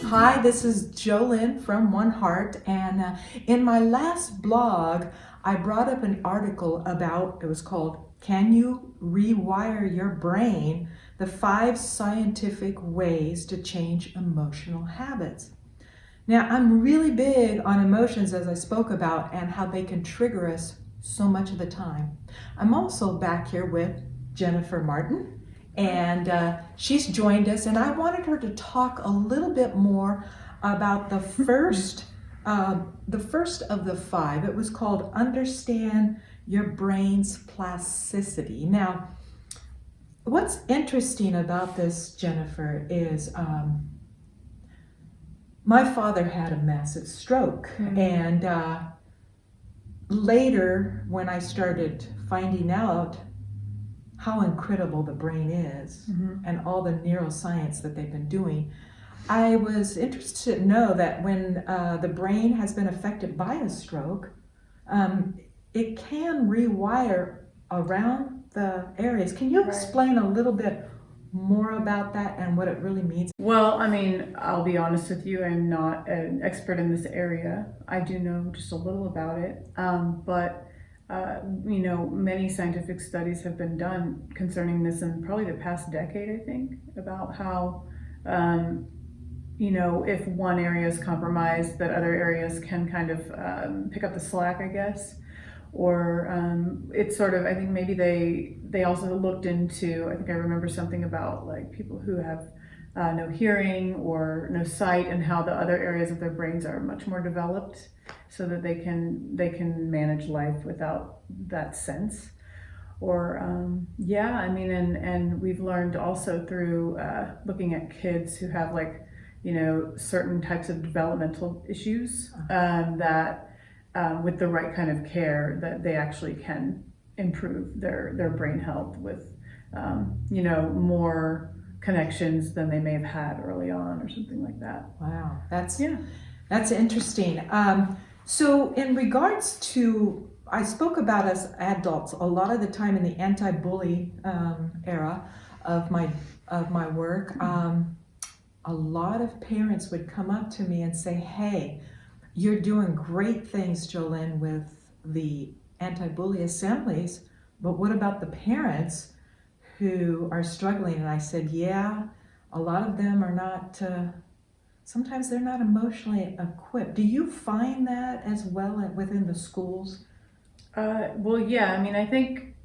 Hi, this is Joelyn from WonHeart, and in my last blog, I brought up an article about, it was called, Can You Rewire Your Brain? The 5 Scientific Ways to Change Emotional Habits. Now, I'm really big on emotions, as I spoke about, and how they can trigger us so much of the time. I'm also back here with Jennifer Martin. And she's joined us, and I wanted her to talk a little bit more about the first of the 5. It was called Understand Your Brain's Plasticity. Now, what's interesting about this, Jennifer, is my father had a massive stroke, and later when I started finding out how incredible the brain is and all the neuroscience that they've been doing, I was interested to know that when the brain has been affected by a stroke, it can rewire around the areas. Can you explain a little bit more about that and what it really means? Well, I mean, I'll be honest with you, I'm not an expert in this area. I do know just a little about it, but many scientific studies have been done concerning this in probably the past decade, I think, about how, if one area is compromised, that other areas can kind of pick up the slack, I guess. Or it's sort of, I think maybe they also looked into, I think I remember something about like people who have no hearing or no sight, and how the other areas of their brains are much more developed, so that they can manage life without that sense. Or and we've learned also through looking at kids who have certain types of developmental issues that with the right kind of care, that they actually can improve their brain health with more connections than they may have had early on, or something like that. Wow, that's interesting. So in regards to, I spoke about as adults a lot of the time in the anti-bully era of my work. A lot of parents would come up to me and say, "Hey, you're doing great things, Joelyn, with the anti-bully assemblies, but what about the parents who are struggling?" And I said, yeah, a lot of them are not, sometimes they're not emotionally equipped. Do you find that as well within the schools? Well, yeah, I mean, I think,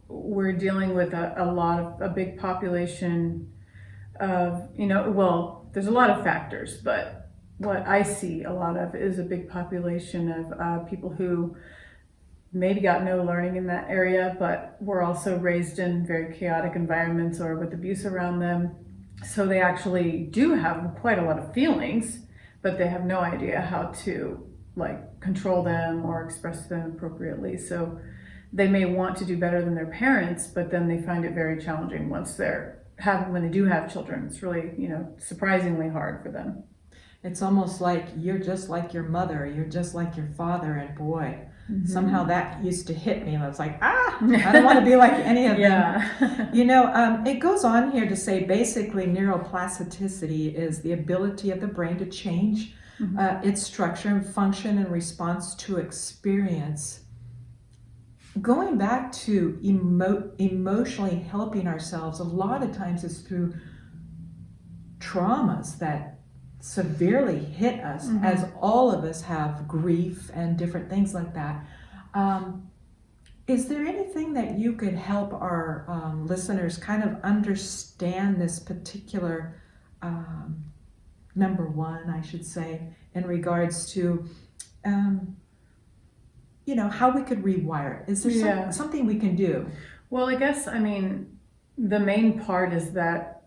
we're dealing with a big population of, there's a lot of factors, but what I see a lot of is a big population of people who maybe got no learning in that area, but were also raised in very chaotic environments or with abuse around them. So they actually do have quite a lot of feelings, but they have no idea how to control them or express them appropriately. So they may want to do better than their parents, but then they find it very challenging when they do have children. It's really, surprisingly hard for them. It's almost like you're just like your mother, you're just like your father, and boy, somehow that used to hit me, and I was like, I don't want to be like any of them. It goes on here to say basically neuroplasticity is the ability of the brain to change its structure and function in response to experience. Going back to emotionally helping ourselves, a lot of times it's through traumas that severely hit us, as all of us have grief and different things like that. Is there anything that you could help our listeners kind of understand this particular number one, I should say, in regards to how we could rewire it? Is there something we can do? Well, I guess, the main part is that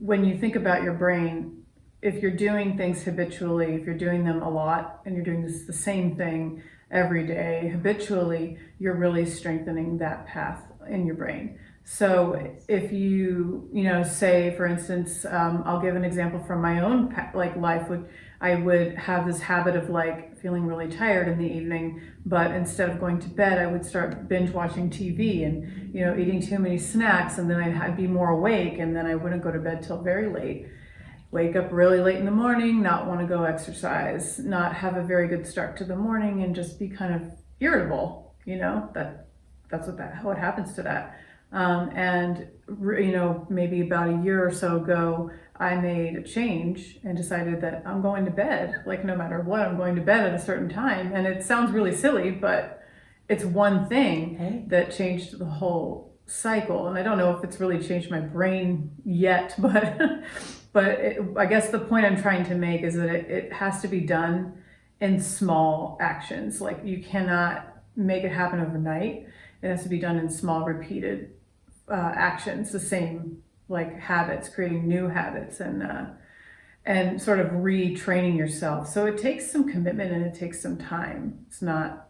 when you think about your brain, if you're doing things habitually, if you're doing them a lot and you're doing the same thing every day habitually, you're really strengthening that path in your brain. So if you, say, for instance, I'll give an example from my own life. I would have this habit of feeling really tired in the evening, but instead of going to bed, I would start binge watching TV and, eating too many snacks, and then I'd be more awake, and then I wouldn't go to bed till very late. wake up really late in the morning, not want to go exercise, not have a very good start to the morning, and just be kind of irritable. That's what happens to that. Maybe about a year or so ago, I made a change and decided that I'm going to bed, like no matter what, I'm going to bed at a certain time. And it sounds really silly, but it's one thing that changed the whole cycle. And I don't know if it's really changed my brain yet, but I guess the point I'm trying to make is that it has to be done in small actions. Like you cannot make it happen overnight. It has to be done in small, repeated actions, the same like habits, creating new habits, and sort of retraining yourself. So it takes some commitment and it takes some time. It's not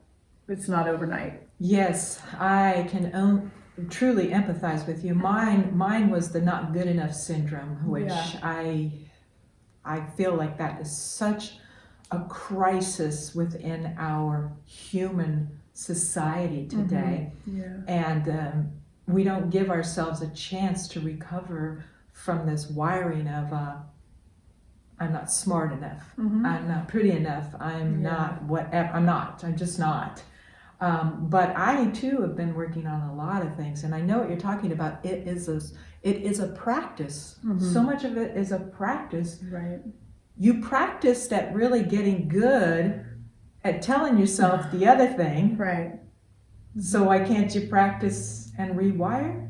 overnight. Yes, I can truly empathize with you. Mine was the not good enough syndrome, which I feel like that is such a crisis within our human society today. And we don't give ourselves a chance to recover from this wiring of I'm not smart enough, I'm not pretty enough, I'm not whatever, I'm just not. But I too have been working on a lot of things, and I know what you're talking about. It is a practice. So much of it is a practice. Right. You practiced at really getting good at telling yourself the other thing. Right. So why can't you practice and rewire?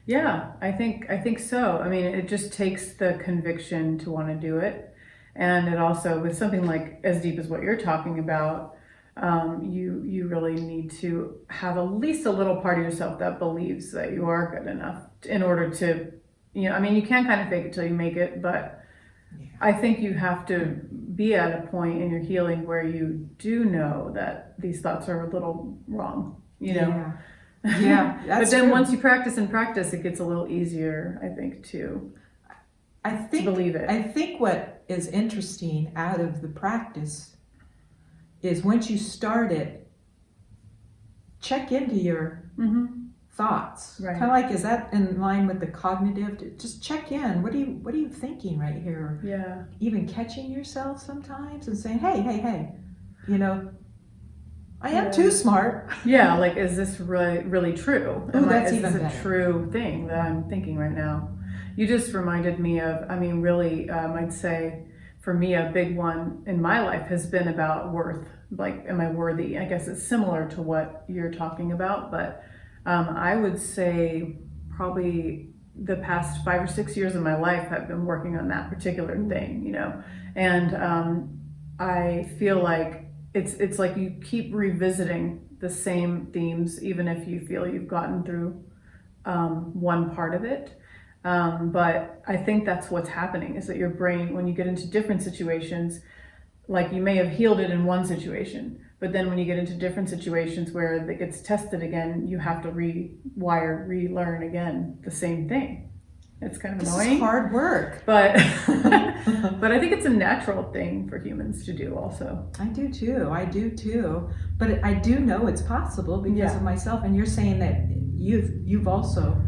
Yeah, I think so. I mean, it just takes the conviction to want to do it, and it also, with something like as deep as what you're talking about, you really need to have at least a little part of yourself that believes that you are good enough in order to, you can kind of fake it till you make it, but I think you have to be at a point in your healing where you do know that these thoughts are a little wrong, Yeah, but then true. once you practice and practice, it gets a little easier, I think, to believe it. I think what is interesting out of the practice is once you start it, check into your thoughts. Right. Kind of like, is that in line with the cognitive? Just check in. What are you thinking right here? Yeah. Even catching yourself sometimes and saying, hey, I am too smart. Yeah, like, is this really true? That's is even this better. a true thing that I'm thinking right now? You just reminded me of, really, I'd say for me, a big one in my life has been about worth. Like, am I worthy? I guess it's similar to what you're talking about, but I would say probably the past 5 or 6 years of my life I've been working on that particular thing, and I feel like it's like you keep revisiting the same themes, even if you feel you've gotten through one part of it. But I think that's what's happening, is that your brain, when you get into different situations, like you may have healed it in one situation, but then when you get into different situations where it gets tested again, you have to relearn again the same thing. It's kind of annoying. This is hard work. But but I think it's a natural thing for humans to do also. I do too. But I do know it's possible because of myself. And you're saying that you've also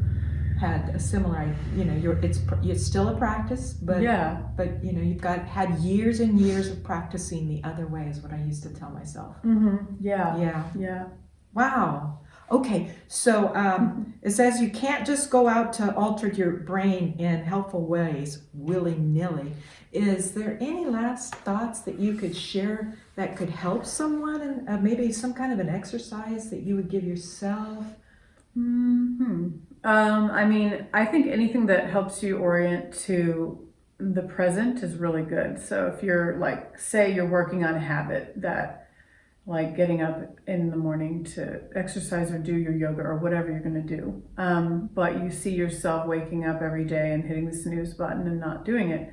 had a similar, it's still a practice, but you've had years and years of practicing the other way, is what I used to tell myself. Yeah. Wow. Okay, so it says you can't just go out to alter your brain in helpful ways willy-nilly. Is there any last thoughts that you could share that could help someone, and maybe some kind of an exercise that you would give yourself? I think anything that helps you orient to the present is really good. So if you're say you're working on a habit that, like getting up in the morning to exercise or do your yoga or whatever you're going to do, but you see yourself waking up every day and hitting the snooze button and not doing it,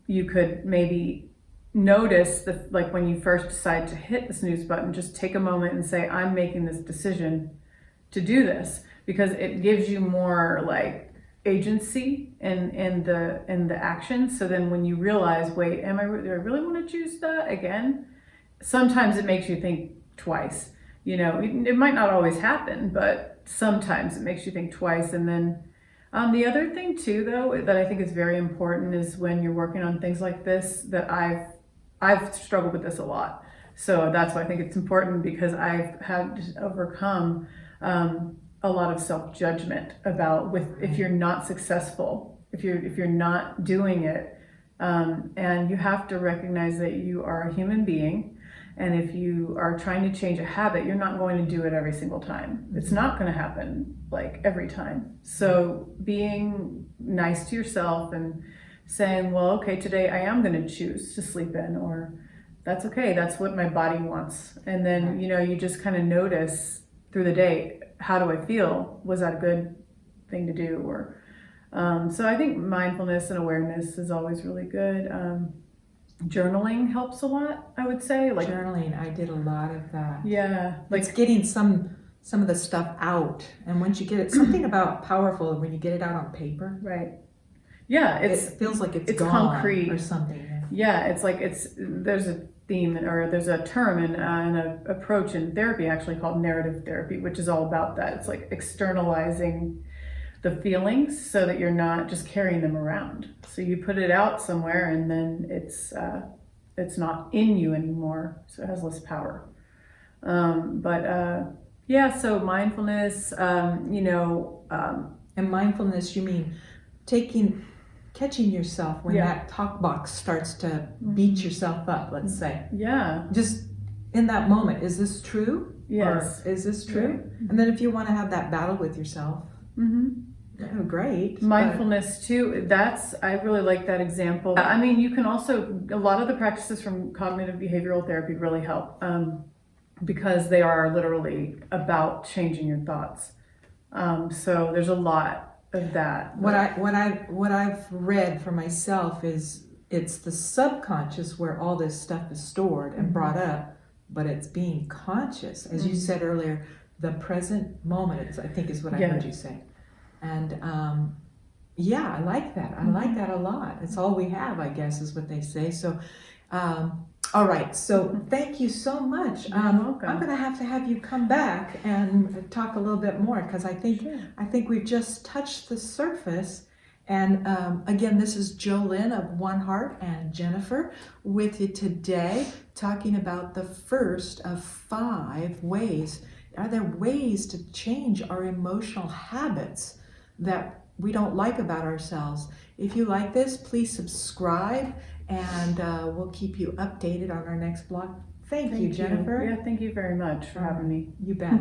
you could maybe notice when you first decide to hit the snooze button, just take a moment and say, I'm making this decision to do this, because it gives you more agency in the action. So then when you realize, wait, do I really want to choose that again? Sometimes it makes you think twice. It might not always happen, but sometimes it makes you think twice. And then The other thing too, though, that I think is very important is when you're working on things like this, that I've struggled with this a lot. So that's why I think it's important, because I've had to overcome a lot of self-judgment about if you're not successful, if you're not doing it, and you have to recognize that you are a human being. And if you are trying to change a habit, you're not going to do it every single time. It's not going to happen like every time. So being nice to yourself and saying, well, okay, today I am going to choose to sleep in, or that's okay, that's what my body wants. And then, you just kind of notice through the day, how do I feel? Was that a good thing to do? Or so I think mindfulness and awareness is always really good. Journaling helps a lot, I would say. Like Journaling, I did a lot of that. Yeah, like it's getting some of the stuff out, and once you get it, something about powerful when you get it out on paper. Right. Yeah, it feels like it's gone concrete or something. Yeah, it's like there's a theme, or there's a term and an approach in therapy actually called narrative therapy, which is all about that. It's like externalizing the feelings so that you're not just carrying them around. So you put it out somewhere, and then it's not in you anymore, so it has less power. Yeah, so mindfulness, and mindfulness, you mean catching yourself when that talk box starts to beat yourself up, let's say. Yeah. Just in that moment, is this true? Yes. Or is this true? Right. And then if you want to have that battle with yourself, oh, great. Mindfulness too, I really like that example. I mean, you can also, a lot of the practices from cognitive behavioral therapy really help, because they are literally about changing your thoughts. So there's a lot of that. What I've read for myself is it's the subconscious where all this stuff is stored and brought up, but it's being conscious, as you said earlier, the present moment, I think is what I heard you say. And I like that. I like that a lot. It's all we have, I guess, is what they say. So, all right. So thank you so much. You're welcome. I'm going to have you come back and talk a little bit more, because I think we've just touched the surface. And again, this is Joelyn of WonHeart and Jennifer with you today, talking about the first of 5 ways. Are there ways to change our emotional habits that we don't like about ourselves? If you like this, please subscribe, and we'll keep you updated on our next blog. Thank you, Jennifer. Yeah, thank you very much for having me. You bet.